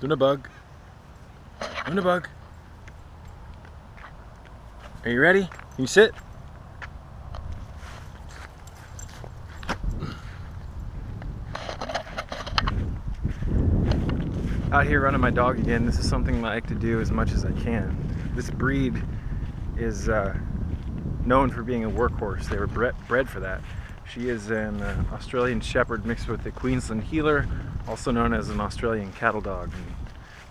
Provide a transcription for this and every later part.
Luna bug. Luna bug. Are you ready? Can you sit? Out here running my dog again. This is something I like to do as much as I can. This breed is known for being a workhorse. They were bred for that. She is an Australian Shepherd mixed with a Queensland Heeler, also known as an Australian cattle dog. And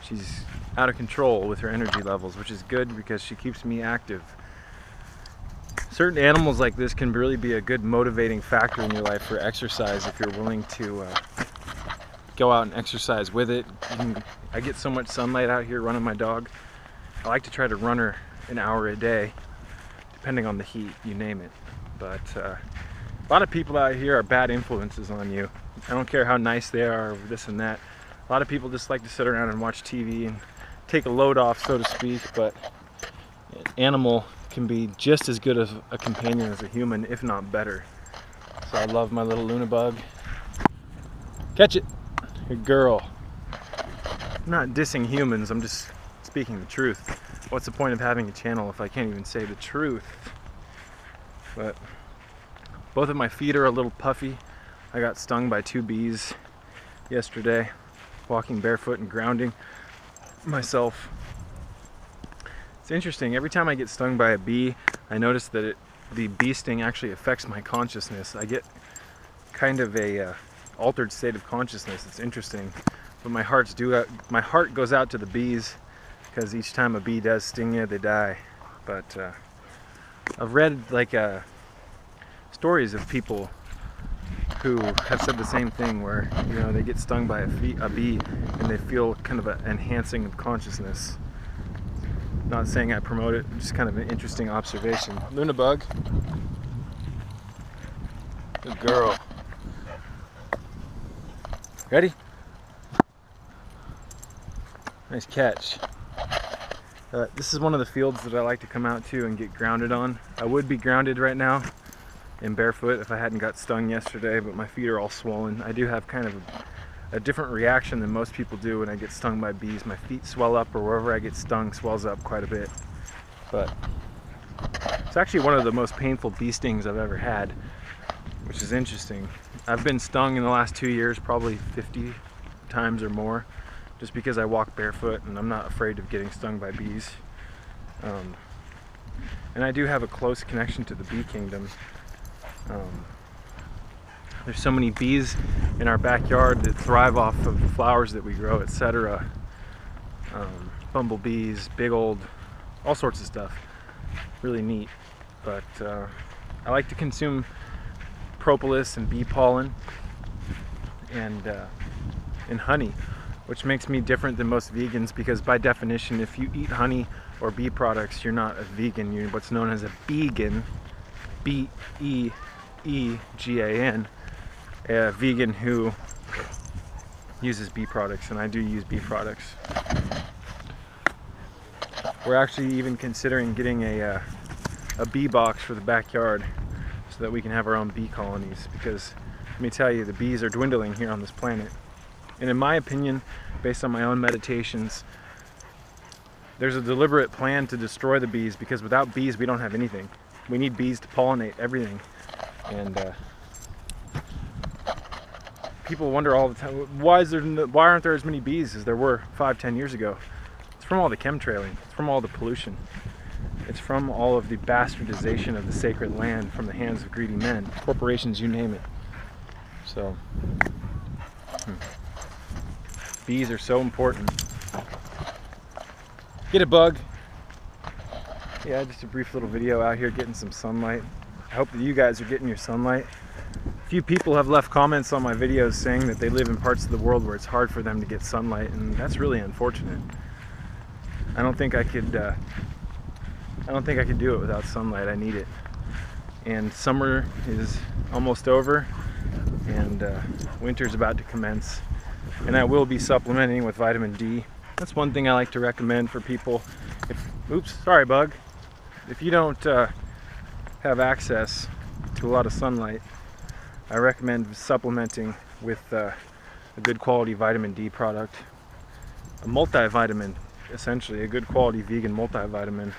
she's out of control with her energy levels, which is good because she keeps me active. Certain animals like this can really be a good motivating factor in your life for exercise if you're willing to go out and exercise with it. I get so much sunlight out here running my dog. I like to try to run her an hour a day, depending on the heat, you name it. But a lot of people out here are bad influences on you. I don't care how nice they are, or this and that. A lot of people just like to sit around and watch TV and take a load off, so to speak, but an animal can be just as good as a companion as a human, if not better. So I love my little Luna bug. Catch it! Good girl. I'm not dissing humans, I'm just speaking the truth. What's the point of having a channel if I can't even say the truth? But both of my feet are a little puffy. I got stung by 2 bees yesterday, walking barefoot and grounding myself. It's interesting, every time I get stung by a bee, I notice that the bee sting actually affects my consciousness. I get kind of a altered state of consciousness. It's interesting, but my heart goes out to the bees, because each time a bee does sting you, they die. But I've read stories of people who have said the same thing, where they get stung by a bee and they feel kind of an enhancing of consciousness. Not saying I promote it, just kind of an interesting observation. Luna bug. Good girl. Ready? Nice catch. This is one of the fields that I like to come out to and get grounded on. I would be grounded right now in barefoot if I hadn't got stung yesterday, but my feet are all swollen. I do have kind of a different reaction than most people do when I get stung by bees. My feet swell up, or wherever I get stung swells up quite a bit. But it's actually one of the most painful bee stings I've ever had, which is interesting. I've been stung in the last 2 years probably 50 times or more, just because I walk barefoot and I'm not afraid of getting stung by bees. And I do have a close connection to the bee kingdom. There's so many bees in our backyard that thrive off of the flowers that we grow, etc. Bumblebees, big old, all sorts of stuff. Really neat. But I like to consume propolis and bee pollen and honey, which makes me different than most vegans, because by definition, if you eat honey or bee products, you're not a vegan. You're what's known as a began, B-E-E-G-A-N, a vegan who uses bee products, and I do use bee products. We're actually even considering getting a bee box for the backyard so that we can have our own bee colonies, because let me tell you, the bees are dwindling here on this planet. And in my opinion, based on my own meditations, there's a deliberate plan to destroy the bees, because without bees we don't have anything. We need bees to pollinate everything. And people wonder all the time, why aren't there as many bees as there were 5-10 years ago? It's from all the chemtrailing, it's from all the pollution. It's from all of the bastardization of the sacred land from the hands of greedy men, corporations, you name it. So, bees are so important. Get a bug. Yeah, just a brief little video out here getting some sunlight. I hope that you guys are getting your sunlight. A few people have left comments on my videos saying that they live in parts of the world where it's hard for them to get sunlight, and that's really unfortunate. I don't think I could do it without sunlight. I need it. And summer is almost over, and winter's about to commence. And I will be supplementing with vitamin D. That's one thing I like to recommend for people. Oops, sorry bug. If you don't have access to a lot of sunlight, I recommend supplementing with a good quality vitamin D product. a multivitamin, essentially, a good quality vegan multivitamin.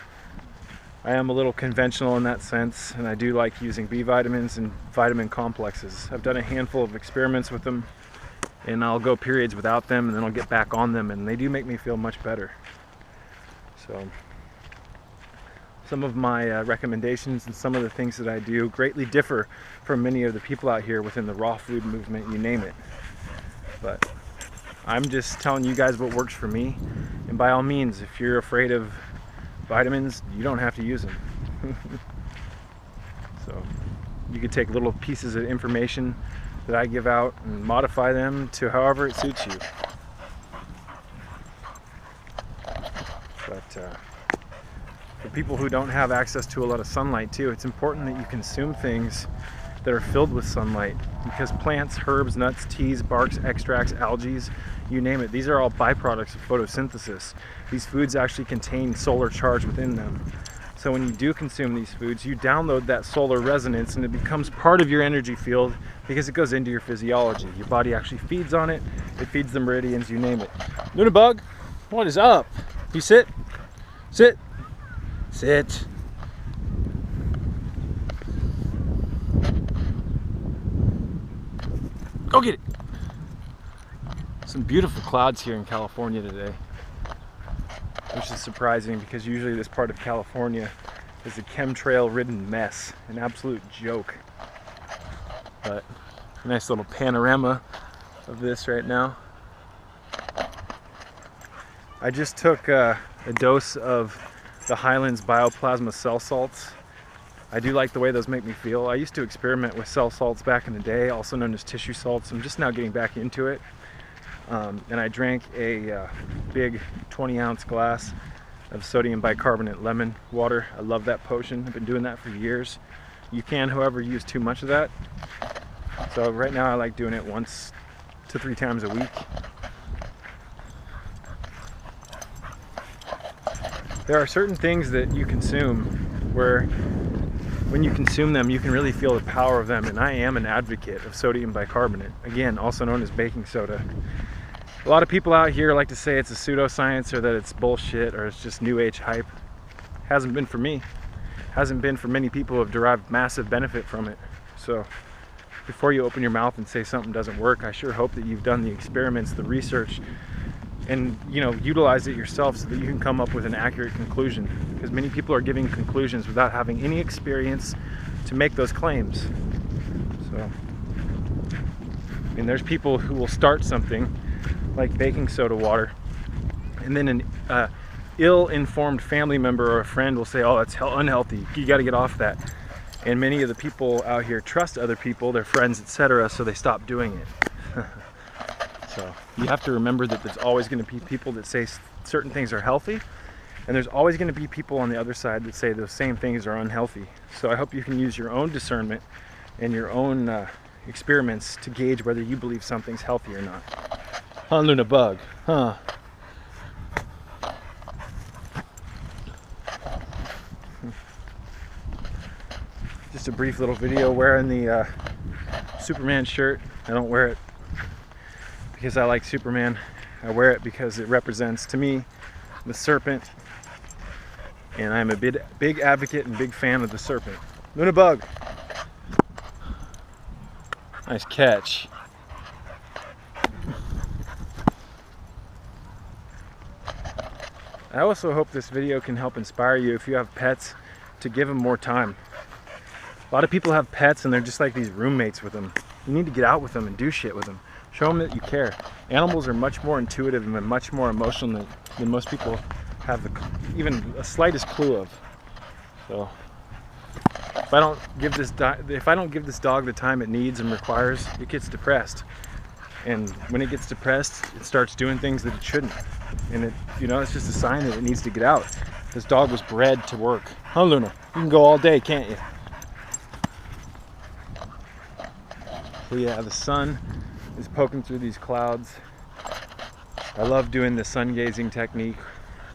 I am a little conventional in that sense, and I do like using B vitamins and vitamin complexes. I've done a handful of experiments with them, and I'll go periods without them, and then I'll get back on them, and they do make me feel much better. So some of my recommendations and some of the things that I do greatly differ from many of the people out here within the raw food movement, you name it. But I'm just telling you guys what works for me, and by all means, if you're afraid of vitamins, you don't have to use them. So you could take little pieces of information that I give out and modify them to however it suits you. But for people who don't have access to a lot of sunlight too, it's important that you consume things that are filled with sunlight, because plants, herbs, nuts, teas, barks, extracts, algae, you name it, these are all byproducts of photosynthesis. These foods actually contain solar charge within them. So when you do consume these foods, you download that solar resonance, and it becomes part of your energy field because it goes into your physiology. Your body actually feeds on it. It feeds the meridians, you name it. Lunabug, what is up? You sit? Sit. Sit. Go get it. Some beautiful clouds here in California today, which is surprising because usually this part of California is a chemtrail-ridden mess, an absolute joke. But a nice little panorama of this right now. I just took a dose of the Highlands bioplasma cell salts. I do like the way those make me feel. I used to experiment with cell salts back in the day, also known as tissue salts. I'm just now getting back into it. And I drank a big 20-ounce glass of sodium bicarbonate lemon water. I love that potion. I've been doing that for years. You can, however, use too much of that. So right now I like doing it 1 to 3 times a week. There are certain things that you consume where when you consume them, you can really feel the power of them, and I am an advocate of sodium bicarbonate, again, also known as baking soda. A lot of people out here like to say it's a pseudoscience, or that it's bullshit, or it's just new age hype. Hasn't been for me. Hasn't been for many people who have derived massive benefit from it. So before you open your mouth and say something doesn't work, I sure hope that you've done the experiments, the research, and utilize it yourself so that you can come up with an accurate conclusion, because many people are giving conclusions without having any experience to make those claims. So, and there's people who will start something like baking soda water, and then an ill-informed family member or a friend will say, oh, that's unhealthy, you got to get off that. And many of the people out here trust other people, their friends, etc., so they stop doing it. So you have to remember that there's always going to be people that say certain things are healthy, and there's always going to be people on the other side that say those same things are unhealthy. So I hope you can use your own discernment and your own experiments to gauge whether you believe something's healthy or not. Huh, Luna Bug? Huh? Just a brief little video wearing the Superman shirt. I don't wear it because I like Superman. I wear it because it represents, to me, the serpent, and I'm a big advocate and big fan of the serpent. Luna Bug! Nice catch. I also hope this video can help inspire you, if you have pets, to give them more time. A lot of people have pets and they're just like these roommates with them. You need to get out with them and do shit with them. Show them that you care. Animals are much more intuitive and much more emotional than most people have even a slightest clue of. So if I don't give this dog the time it needs and requires, it gets depressed. And when it gets depressed, it starts doing things that it shouldn't. And it's just a sign that it needs to get out. This dog was bred to work. Huh, Luna? You can go all day, can't you? So yeah, the sun is poking through these clouds. I love doing the sun gazing technique,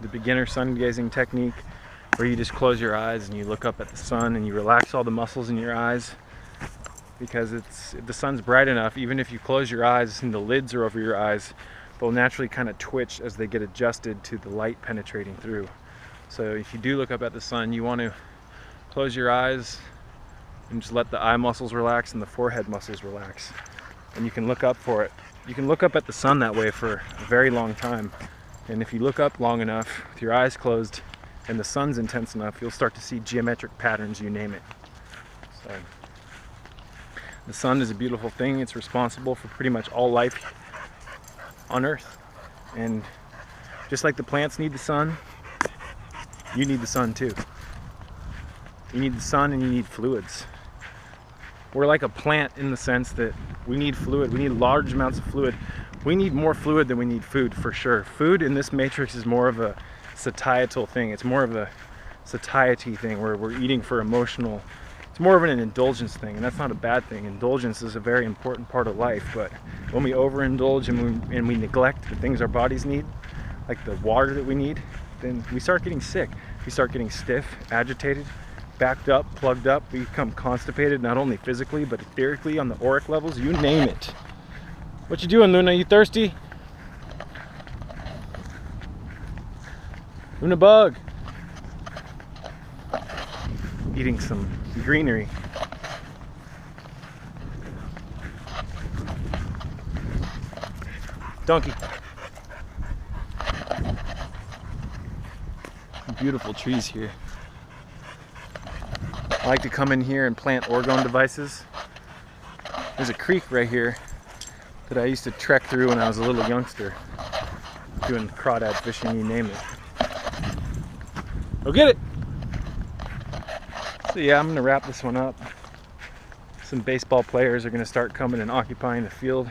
the beginner sun gazing technique, where you just close your eyes and you look up at the sun and you relax all the muscles in your eyes, because the sun's bright enough, even if you close your eyes and the lids are over your eyes, they'll naturally kind of twitch as they get adjusted to the light penetrating through. So if you do look up at the sun, you want to close your eyes and just let the eye muscles relax and the forehead muscles relax. And you can look up for it. You can look up at the sun that way for a very long time. And if you look up long enough with your eyes closed and the sun's intense enough, you'll start to see geometric patterns, you name it. So the sun is a beautiful thing. It's responsible for pretty much all life on Earth. And just like the plants need the sun, you need the sun too. You need the sun and you need fluids. We're like a plant in the sense that we need fluid. We need large amounts of fluid. We need more fluid than we need food, for sure. Food in this matrix is more of a satietal thing. It's more of a satiety thing where we're eating for emotional. It's more of an indulgence thing, and that's not a bad thing. Indulgence is a very important part of life, but when we overindulge and we neglect the things our bodies need, like the water that we need, then we start getting sick. We start getting stiff, agitated, backed up, plugged up. We become constipated, not only physically but etherically, on the auric levels, you name it. What you doing, Luna? You thirsty? Luna bug. Eating some greenery. Donkey. Beautiful trees here. I like to come in here and plant orgone devices. There's a creek right here that I used to trek through when I was a little youngster, doing crawdad fishing, you name it. Go get it! So yeah, I'm gonna wrap this one up. Some baseball players are gonna start coming and occupying the field.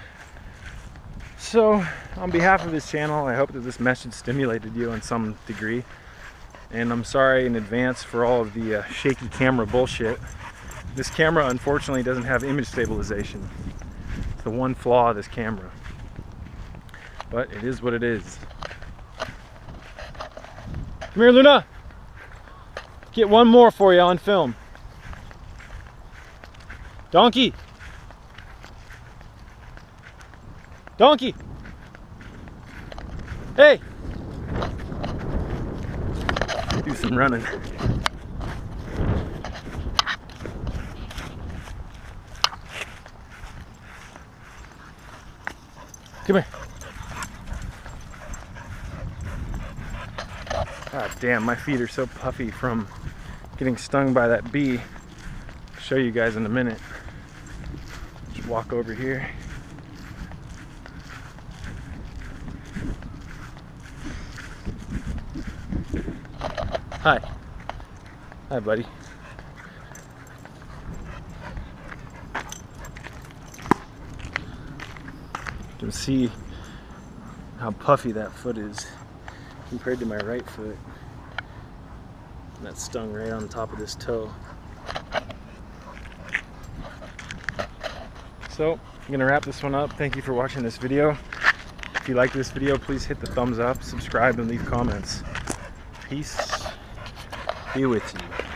So, on behalf of this channel, I hope that this message stimulated you in some degree. And I'm sorry in advance for all of the shaky camera bullshit. This camera, unfortunately, doesn't have image stabilization. It's the one flaw of this camera. But it is what it is. Come here, Luna! Get one more for you on film. Donkey! Donkey! Hey! Do some running. Come here. God damn, my feet are so puffy from getting stung by that bee. I'll show you guys in a minute. Just walk over here. Hi. Hi, buddy. You can see how puffy that foot is compared to my right foot. And that stung right on top of this toe. So, I'm gonna wrap this one up. Thank you for watching this video. If you like this video, please hit the thumbs up, subscribe, and leave comments. Peace be with you.